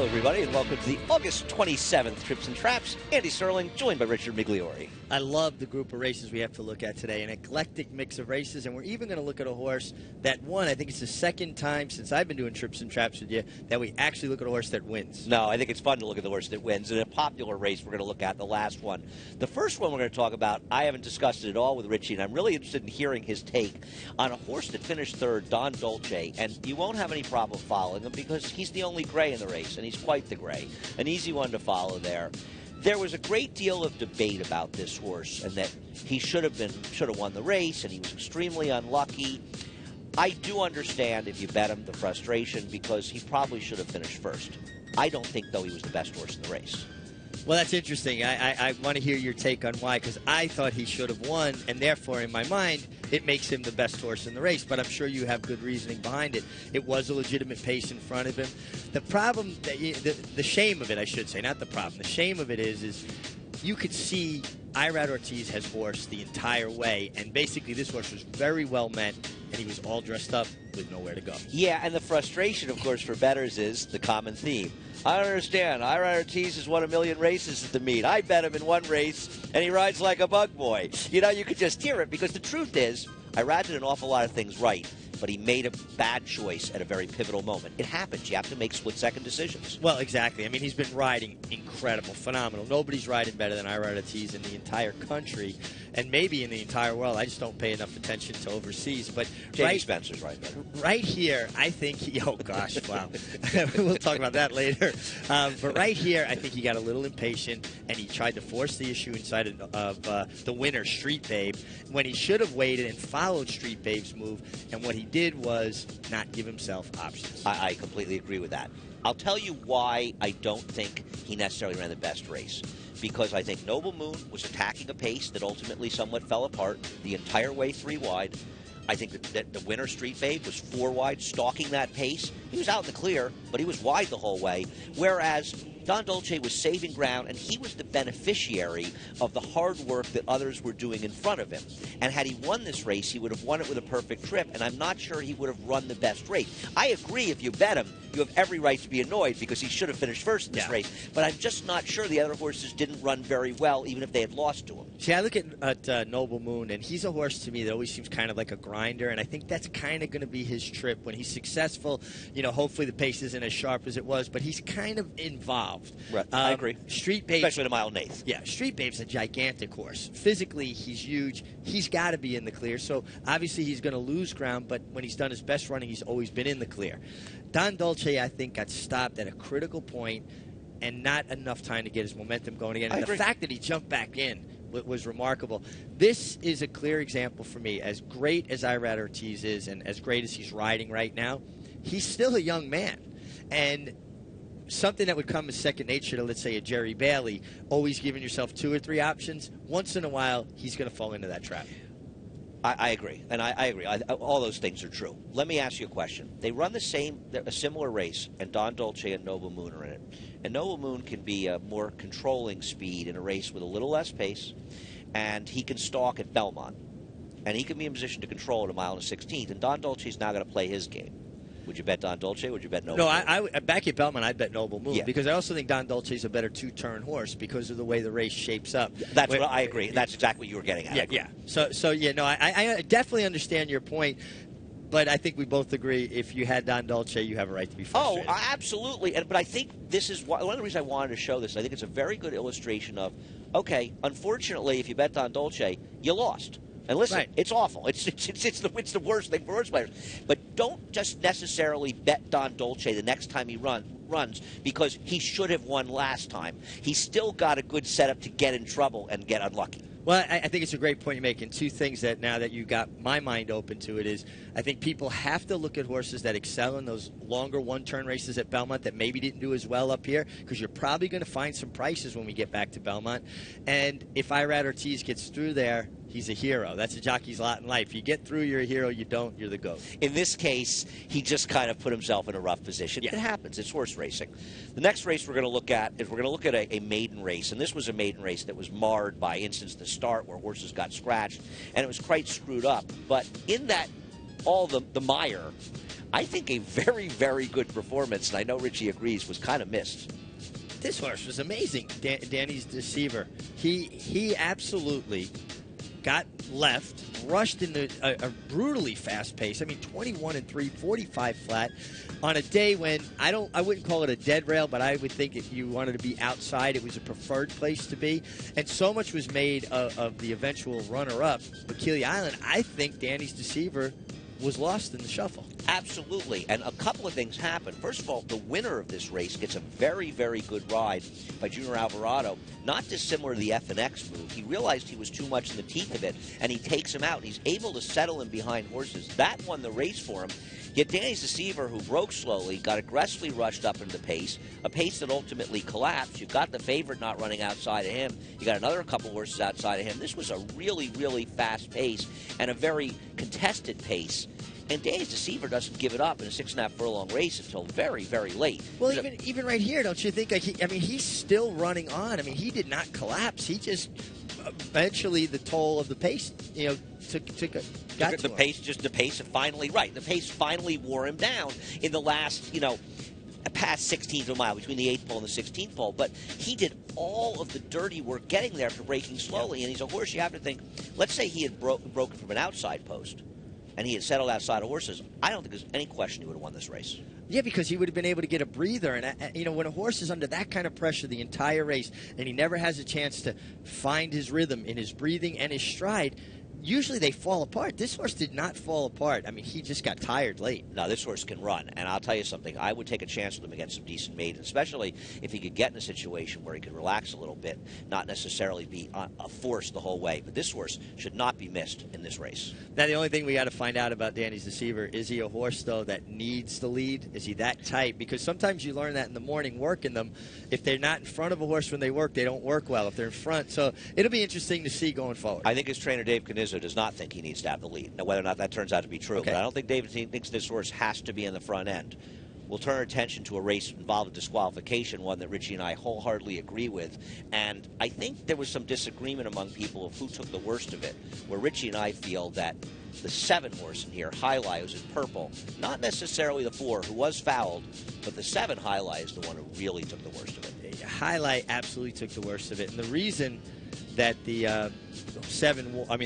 Hello, everybody, and welcome to the August 27th Trips and Traps. Andy Serling, joined by Richard Migliore. I love the group of races we have to look at today, an eclectic mix of races, and we're even going to look at a horse that won. I think it's the second time since I've been doing Trips and Traps with you that we actually look at a horse that wins. No, I think it's fun to look at the horse that wins. In a popular race, we're going to look at the last one. The first one we're going to talk about, I haven't discussed it at all with Richie, and I'm really interested in hearing his take on a horse that finished third, Don Dolce, and you won't have any problem following him because he's the only gray in the race, and he's quite the gray. An easy one to follow there. There was a great deal of debate about this horse and that he should have won the race, and he was extremely unlucky. I do understand if you bet him the frustration because he probably should have finished first. I don't think, though, he was the best horse in the race. Well, that's interesting. I want to hear your take on why, because I thought he should have won, and therefore, in my mind, it makes him the best horse in the race. But I'm sure you have good reasoning behind it. It was a legitimate pace in front of him. The problem, the shame of it, I should say, not the problem. The shame of it is you could see Irad Ortiz has horsed the entire way, and basically this horse was very well met, and he was all dressed up with nowhere to go. Yeah, and the frustration, of course, for bettors is the common theme. I don't understand. Irad Ortiz has won 1 million races at the meet. I bet him in one race, and he rides like a bug boy. You know, you could just hear it, because the truth is, Irad did an awful lot of things right, but he made a bad choice at a very pivotal moment. It happens. You have to make split-second decisions. Well, exactly. I mean, he's been riding incredible, phenomenal. Nobody's riding better than Irad Ortiz in the entire country, and maybe in the entire world. I just don't pay enough attention to overseas. But Jamie Spencer's riding better. Right here, I think oh gosh, wow. We'll talk about that later. But right here, I think he got a little impatient, and he tried to force the issue inside of the winner, Street Babe, when he should have waited and followed Street Babe's move, and what he did was not give himself options. I completely agree with that. I'll tell you why I don't think he necessarily ran the best race. Because I think Noble Moon was attacking a pace that ultimately somewhat fell apart the entire way 3 wide. I think that the winner, Street Babe, was 4 wide, stalking that pace. He was out in the clear, but he was wide the whole way. Whereas Don Dolce was saving ground, and he was the beneficiary of the hard work that others were doing in front of him. And had he won this race, he would have won it with a perfect trip, and I'm not sure he would have run the best race. I agree, if you bet him, you have every right to be annoyed because he should have finished first in this race. But I'm just not sure the other horses didn't run very well, even if they had lost to him. See, I look at Noble Moon, and he's a horse to me that always seems kind of like a grinder, and I think that's kind of going to be his trip. When he's successful, you know, hopefully the pace isn't as sharp as it was, but he's kind of involved. Right. I agree. Street Babe, especially at 1.1 miles. Yeah, Street Babe's a gigantic horse. Physically, he's huge. He's got to be in the clear, so obviously he's going to lose ground, but when he's done his best running, he's always been in the clear. Don Dolce, I think, got stopped at a critical point and not enough time to get his momentum going again. And the fact that he jumped back in was remarkable. This is a clear example for me. As great as Irad Ortiz is and as great as he's riding right now, he's still a young man. And something that would come as second nature to, let's say, a Jerry Bailey, always giving yourself 2 or 3 options, once in a while, he's going to fall into that trap. I agree, and I agree. All those things are true. Let me ask you a question. They run a similar race, and Don Dolce and Noble Moon are in it. And Noble Moon can be a more controlling speed in a race with a little less pace, and he can stalk at Belmont. And he can be in position to control at 1.16 miles, and Don Dolce's now going to play his game. Would you bet Don Dolce or would you bet Noble Moon? No, back at Belmont, I'd bet Noble Moon because I also think Don Dolce's a better 2-turn horse because of the way the race shapes up. That's what I agree. That's exactly what you were getting at. Yeah. So yeah, no, I definitely understand your point, but I think we both agree if you had Don Dolce, you have a right to be frustrated. Oh, absolutely. But I think this is one of the reasons I wanted to show this. I think it's a very good illustration of, okay, unfortunately, if you bet Don Dolce, you lost. And listen, it's awful. It's the worst thing for horse players. But don't just necessarily bet Don Dolce the next time he runs because he should have won last time. He's still got a good setup to get in trouble and get unlucky. Well, I think it's a great point you make, and 2 things that now that you got my mind open to it is I think people have to look at horses that excel in those longer 1-turn races at Belmont that maybe didn't do as well up here because you're probably going to find some prices when we get back to Belmont. And if Irad Ortiz gets through there, he's a hero. That's a jockey's lot in life. You get through, you're a hero. You don't, you're the GOAT. In this case, he just kind of put himself in a rough position. Yeah. It happens. It's horse racing. The next race we're going to look at is a maiden race, and this was a maiden race that was marred by instance the start where horses got scratched, and it was quite screwed up. But in that, all the mire, I think a very, very good performance, and I know Richie agrees, was kind of missed. This horse was amazing. Danny's Deceiver. He absolutely got left, rushed into a brutally fast pace. I mean, 21-3, 45 flat on a day when I wouldn't call it a dead rail, but I would think if you wanted to be outside, it was a preferred place to be. And so much was made of the eventual runner-up, Makili Island. I think Danny's Deceiver was lost in the shuffle. Absolutely, and a couple of things happened. First of all, the winner of this race gets a very, very good ride by Junior Alvarado, not dissimilar to the FNX move. He realized he was too much in the teeth of it, and he takes him out, and he's able to settle him behind horses. That won the race for him. Yet Danny's Deceiver, who broke slowly, got aggressively rushed up into the pace, a pace that ultimately collapsed. You've got the favorite not running outside of him. You got another couple horses outside of him. This was a really, really fast pace and a very contested pace. And Danny's Deceiver doesn't give it up in a 6.5 furlong race until very, very late. Well, even right here, don't you think? He's still running on. I mean, he did not collapse. He just eventually the toll of the pace, got to the him. The pace finally right. The pace finally wore him down in the last, past 16th of a mile between the 8th pole and the 16th pole. But he did all of the dirty work getting there for breaking slowly. And he's a horse you have to think. Let's say he had broken from an outside post, and he had settled outside of horses. I don't think there's any question he would have won this race. Yeah, because he would have been able to get a breather. And, when a horse is under that kind of pressure the entire race and he never has a chance to find his rhythm in his breathing and his stride, usually they fall apart. This horse did not fall apart. I mean, he just got tired late. No, this horse can run. And I'll tell you something. I would take a chance with him against some decent maidens, especially if he could get in a situation where he could relax a little bit, not necessarily be a force the whole way. But this horse should not be missed in this race. Now, the only thing we got to find out about Danny's Deceiver, is he a horse, though, that needs the lead? Is he that tight? Because sometimes you learn that in the morning working them. If they're not in front of a horse when they work, they don't work well. If they're in front. So it'll be interesting to see going forward. I think his trainer, Dave Canizzo, does not think he needs to have the lead. Now, whether or not that turns out to be true, okay. But I don't think David thinks this horse has to be in the front end. We'll turn our attention to a race involving disqualification, one that Richie and I wholeheartedly agree with. And I think there was some disagreement among people of who took the worst of it, where Richie and I feel that the 7 horse in here, Highlight, who's in purple, not necessarily the 4, who was fouled, but the 7, Highlight, is the one who really took the worst of it. Highlight absolutely took the worst of it. And the reason that the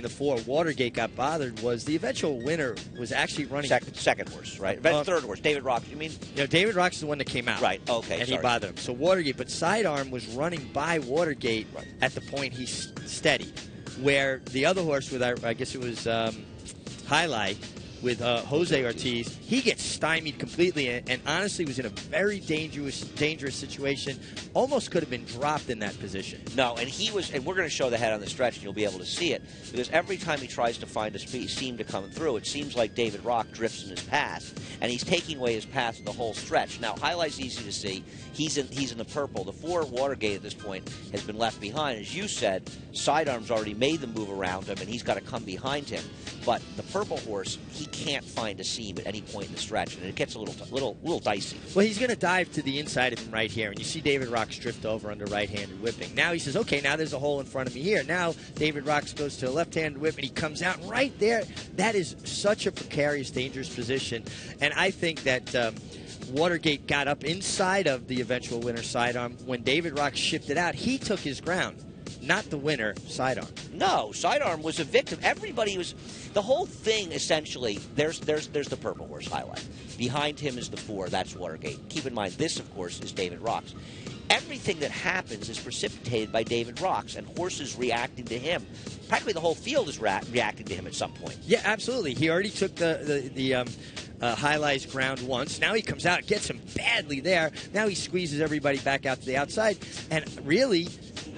4 Watergate got bothered was the eventual winner was actually running second horse, right? Third horse, David Rock. You mean? David Rock's the one that came out, right? Okay, and he bothered him. So Watergate, but Sidearm was running by Watergate at the point he steadied, where the other horse with I guess it was Highlight with Jose Ortiz, he gets stymied completely and honestly was in a very dangerous situation. Almost could have been dropped in that position. No, and he was, and we're going to show the head on the stretch and you'll be able to see it, because every time he tries to find a seam to come through, it seems like David Rock drifts in his path, and he's taking away his path the whole stretch. Now, Highlight's easy to see. He's in the purple. The 4 Watergate at this point has been left behind. As you said, Sidearm's already made the move around him, and he's got to come behind him. But the purple horse, he can't find a seam at any point in the stretch, and it gets a little dicey. Well, he's going to dive to the inside of him right here, and you see David Rocks drift over under right-handed whipping. Now he says, okay, now there's a hole in front of me here. Now David Rocks goes to a left-handed whip, and he comes out right there. That is such a precarious, dangerous position, and I think that Watergate got up inside of the eventual winner, Sidearm. When David Rocks shifted out, he took his ground. Not the winner, Sidearm. No, Sidearm was a victim. Everybody was. The whole thing, essentially, there's the purple horse, Highlight. Behind him is the 4, that's Watergate. Keep in mind, this, of course, is David Rocks. Everything that happens is precipitated by David Rocks and horses reacting to him. Practically the whole field is reacting to him at some point. Yeah, absolutely. He already took the Highlight's ground once. Now he comes out, gets him badly there. Now he squeezes everybody back out to the outside. And really,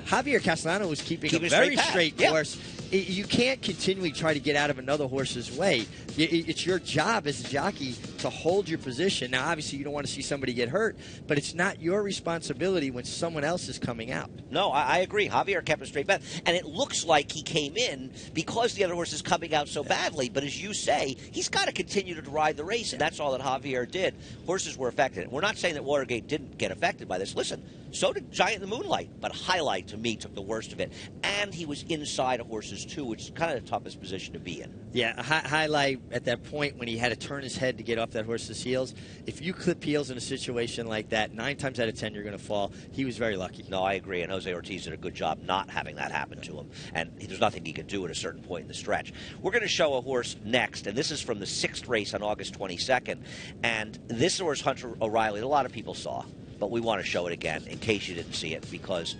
Javier Castellano was keeping a very straight course. You can't continually try to get out of another horse's way. It's your job as a jockey to hold your position. Now, obviously, you don't want to see somebody get hurt, but it's not your responsibility when someone else is coming out. No, I agree. Javier kept a straight path. And it looks like he came in because the other horse is coming out so badly. But as you say, he's got to continue to ride the race, and that's all that Javier did. Horses were affected. We're not saying that Watergate didn't get affected by this. Listen, So did Giant in the Moonlight, but Highlight, to me, took the worst of it. And he was inside of horses, too, which is kind of the toughest position to be in. Yeah, Highlight at that point when he had to turn his head to get off that horse's heels. If you clip heels in a situation like that, 9 times out of 10 you're going to fall. He was very lucky. No, I agree, and Jose Ortiz did a good job not having that happen to him. And there's nothing he could do at a certain point in the stretch. We're going to show a horse next, and this is from the 6th race on August 22nd. And this horse, Hunter O'Reilly, a lot of people saw. But we want to show it again in case you didn't see it, because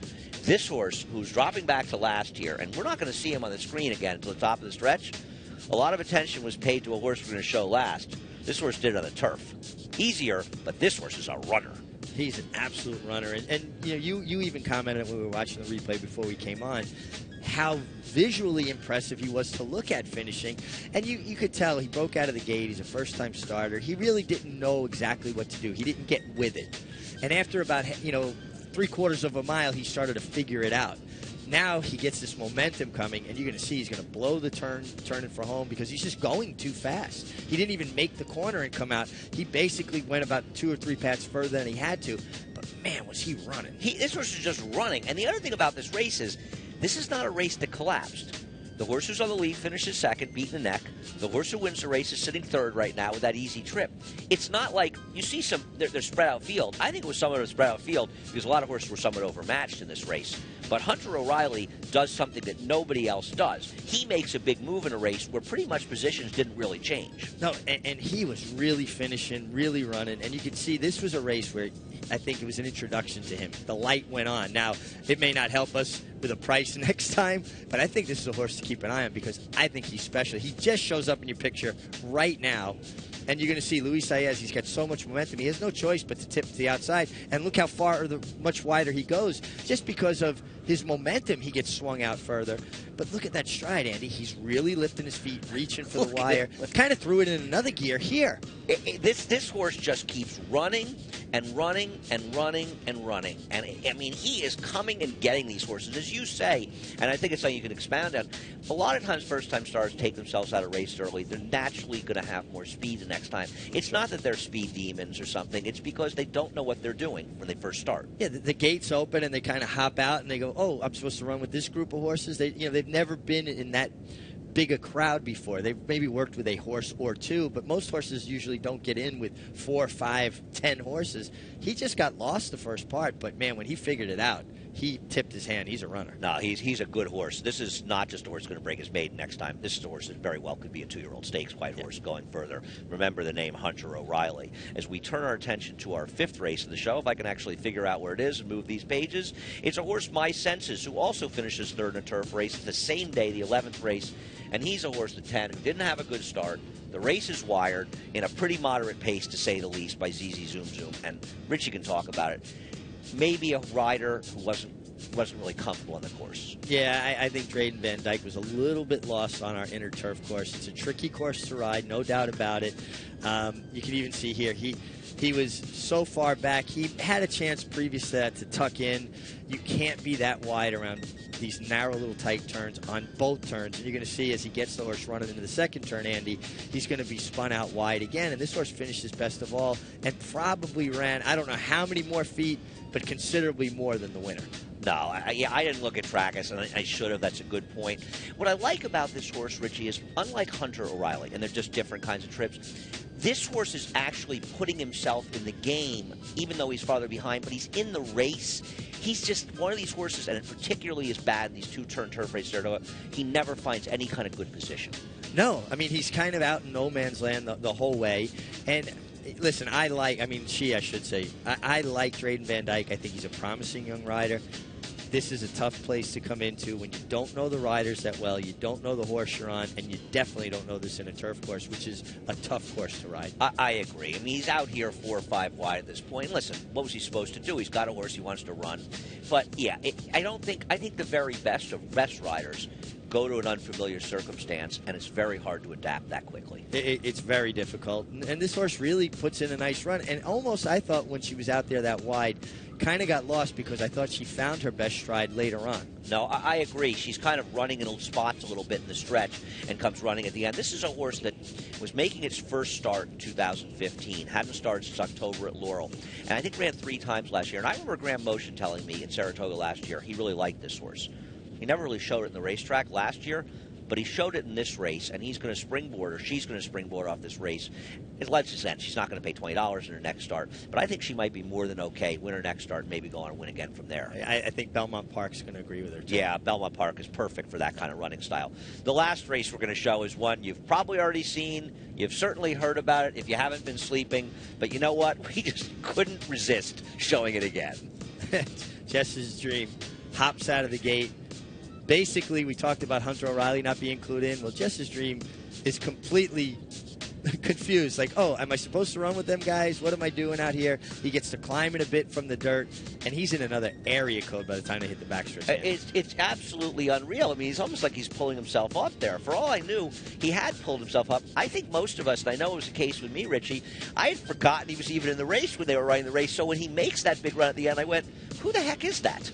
this horse, who's dropping back to last year, and we're not going to see him on the screen again until the top of the stretch, a lot of attention was paid to a horse we're going to show last. This horse did it on the turf. Easier, but this horse is a runner. He's an absolute runner. And you even commented when we were watching the replay before we came on how visually impressive he was to look at finishing. And you could tell he broke out of the gate. He's a first-time starter. He really didn't know exactly what to do. He didn't get with it. And after about, 3/4 of a mile, he started to figure it out. Now he gets this momentum coming, and you're going to see he's going to blow the turning for home because he's just going too fast. He didn't even make the corner and come out. He basically went about 2 or 3 pads further than he had to. But, man, was he running. This horse is just running. And the other thing about this race is this is not a race that collapsed. The horse who's on the lead finishes second, beating the neck. The horse who wins the race is sitting third right now with that easy trip. It's not like you see they're spread out field. I think it was somewhat of a spread out field because a lot of horses were somewhat overmatched in this race. But Hunter O'Reilly does something that nobody else does. He makes a big move in a race where pretty much positions didn't really change. No, and he was really finishing, really running. And you could see this was a race where I think it was an introduction to him. The light went on. Now, it may not help us with a price next time, but I think this is a horse to keep an eye on because I think he's special. He just shows up in your picture right now, and you're going to see Luis Saez. He's got so much momentum. He has no choice but to tip to the outside, and look how far, much wider he goes. Just because of his momentum, he gets swung out further. But look at that stride, Andy. He's really lifting his feet, reaching for the wire. Kind of threw it in another gear here. This horse just keeps running and running and running and running. And, I mean, he is coming and getting these horses, as you say, and I think it's something you can expound on. A lot of times first-time stars take themselves out of races early. They're naturally going to have more speed the next time. It's not that they're speed demons or something. It's because they don't know what they're doing when they first start. Yeah, the gates open and they kind of hop out and they go, oh, I'm supposed to run with this group of horses. They've never been in that big a crowd before. They've maybe worked with a horse or two, but most horses usually don't get in with 4, 5, 10 horses. He just got lost the first part, but man, when he figured it out, he tipped his hand. He's a runner. No, he's a good horse. This is not just a horse going to break his maiden next time. This is a horse that very well could be a 2-year-old stakes white horse going further. Remember the name Hunter O'Reilly. As we turn our attention to our 5th race of the show, if I can actually figure out where it is and move these pages, it's a horse, My Senses, who also finishes third in a turf race the same day, the 11th race, and he's a horse, the 10, who didn't have a good start. The race is wired in a pretty moderate pace, to say the least, by ZZ Zoom Zoom, and Richie can talk about it. Maybe a rider who wasn't really comfortable on the course. Yeah, I think Drayden Van Dyke was a little bit lost on our inner turf course. It's a tricky course to ride, no doubt about it. You can even see here, he was so far back. He had a chance previous to that to tuck in. You can't be that wide around these narrow little tight turns on both turns. And you're going to see as he gets the horse running into the second turn, Andy, he's going to be spun out wide again. And this horse finishes best of all and probably ran, I don't know how many more feet, but considerably more than the winner. No, I didn't look at Trackus, and I should have. That's a good point. What I like about this horse, Richie, is unlike Hunter O'Reilly, and they're just different kinds of trips, this horse is actually putting himself in the game, even though he's farther behind, but he's in the race. He's just one of these horses, and it particularly is bad in these 2-turn turf races. He never finds any kind of good position. No, I mean, he's kind of out in no man's land the whole way. And listen, I like Drayden Van Dyke. I think he's a promising young rider. This is a tough place to come into when you don't know the riders that well, you don't know the horse you're on, and you definitely don't know this in a turf course, which is a tough course to ride. I agree. I mean, he's out here 4 or 5 wide at this point. Listen, what was he supposed to do? He's got a horse he wants to run. But, yeah, I think the very best of best riders go to an unfamiliar circumstance, and it's very hard to adapt that quickly. It's very difficult. And this horse really puts in a nice run. And almost, I thought, when she was out there that wide, kind of got lost because I thought she found her best stride later on. No, I agree. She's kind of running in spots a little bit in the stretch and comes running at the end. This is a horse that was making its first start in 2015. Hadn't started since October at Laurel. And I think ran 3 times last year. And I remember Graham Motion telling me in Saratoga last year he really liked this horse. He never really showed it in the racetrack last year, but he showed it in this race, and he's going to springboard, or she's going to springboard off this race. It lets us end. She's not going to pay $20 in her next start, but I think she might be more than okay. Win her next start, and maybe go on and win again from there. I think Belmont Park's going to agree with her, too. Yeah, Belmont Park is perfect for that kind of running style. The last race we're going to show is one you've probably already seen. You've certainly heard about it if you haven't been sleeping, but you know what? We just couldn't resist showing it again. Jess's Dream hops out of the gate. Basically, we talked about Hunter O'Reilly not being clued in. Well, Jess's Dream is completely confused. Like, oh, am I supposed to run with them guys? What am I doing out here? He gets to climb it a bit from the dirt, and he's in another area code by the time they hit the backstretch. It's absolutely unreal. I mean, he's almost like he's pulling himself up there. For all I knew, he had pulled himself up. I think most of us, and I know it was the case with me, Richie, I had forgotten he was even in the race when they were running the race. So when he makes that big run at the end, I went, who the heck is that?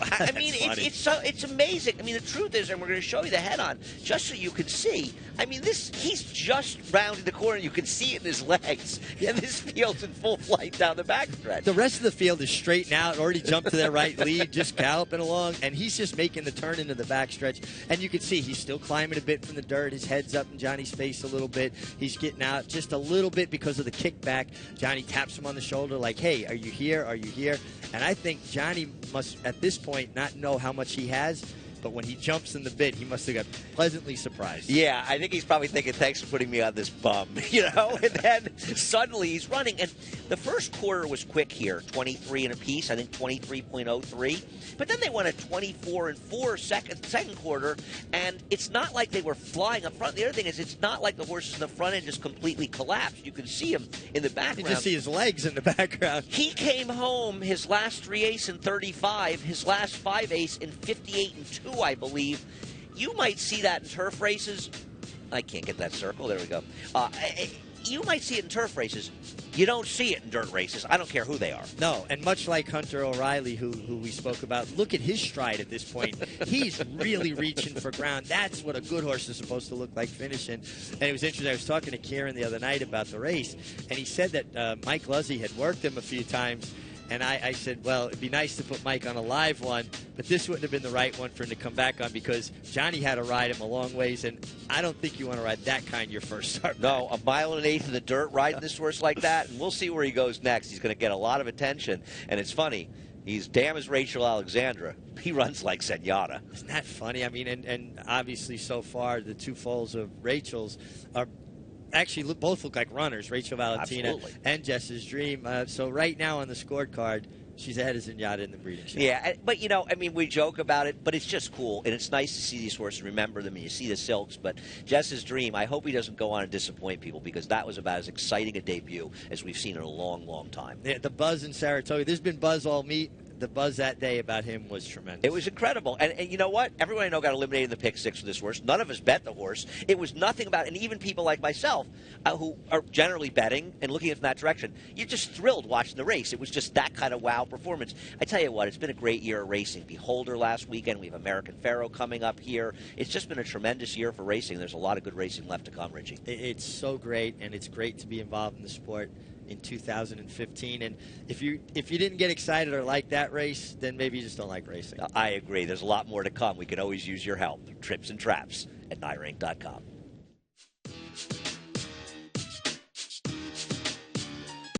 I mean, it's amazing. I mean, the truth is, and we're going to show you the head-on, just so you can see. I mean, he's just rounding the corner. You can see it in his legs. And this field's in full flight down the backstretch. The rest of the field is straightened out, already jumped to their right lead, just galloping along, and he's just making the turn into the backstretch. And you can see he's still climbing a bit from the dirt. His head's up in Johnny's face a little bit. He's getting out just a little bit because of the kickback. Johnny taps him on the shoulder like, hey, are you here? Are you here? And I think Johnny must, at this point, not know how much he has, but when he jumps in the bit, he must have got pleasantly surprised. Yeah, I think he's probably thinking, thanks for putting me on this bum, you know? And then suddenly he's running. And the first quarter was quick here, 23 and a piece, I think 23.03. But then they went at 24 and 4 second quarter, and it's not like they were flying up front. The other thing is, it's not like the horses in the front end just completely collapsed. You can see him in the background. You just see his legs in the background. He came home his last 3 ace in 35, his last 5 ace in 58 and 2, I believe. You might see that in turf races. I can't get that circle. There we go. You might see it in turf races. You don't see it in dirt races. I don't care who they are. No, and much like Hunter O'Reilly, who we spoke about, look at his stride at this point. He's really reaching for ground. That's what a good horse is supposed to look like finishing. And it was interesting. I was talking to Kieran the other night about the race, and he said that Mike Luzzy had worked him a few times. And I said, well, it'd be nice to put Mike on a live one, but this wouldn't have been the right one for him to come back on because Johnny had to ride him a long ways, and I don't think you want to ride that kind your first start. No, 1.1 miles in the dirt riding this horse like that, and we'll see where he goes next. He's going to get a lot of attention, and it's funny. He's damn as Rachel Alexandra. He runs like Senora. Isn't that funny? I mean, and obviously so far the two foals of Rachel's are actually both look like runners, Rachel Valentina and Jess's Dream. So right now on the scorecard, she's ahead of Zenyatta in the breeding show. Yeah, but, you know, I mean, we joke about it, but it's just cool. And it's nice to see these horses, remember them, and you see the silks. But Jess's Dream, I hope he doesn't go on and disappoint people because that was about as exciting a debut as we've seen in a long, long time. Yeah, the buzz in Saratoga, there's been buzz all meet. The buzz that day about him was tremendous. It was incredible. And you know what? Everyone I know got eliminated in the pick six for this horse. None of us bet the horse. It was nothing about it. And even people like myself, who are generally betting and looking in that direction, you're just thrilled watching the race. It was just that kind of wow performance. I tell you what, it's been a great year of racing. Beholder last weekend. We have American Pharoah coming up here. It's just been a tremendous year for racing. There's a lot of good racing left to come, Richie. It's so great, and it's great to be involved in the sport in 2015, and if you didn't get excited or like that race, then maybe you just don't like racing. I agree. There's a lot more to come. We can always use your help. Trips and Traps at NYRank.com.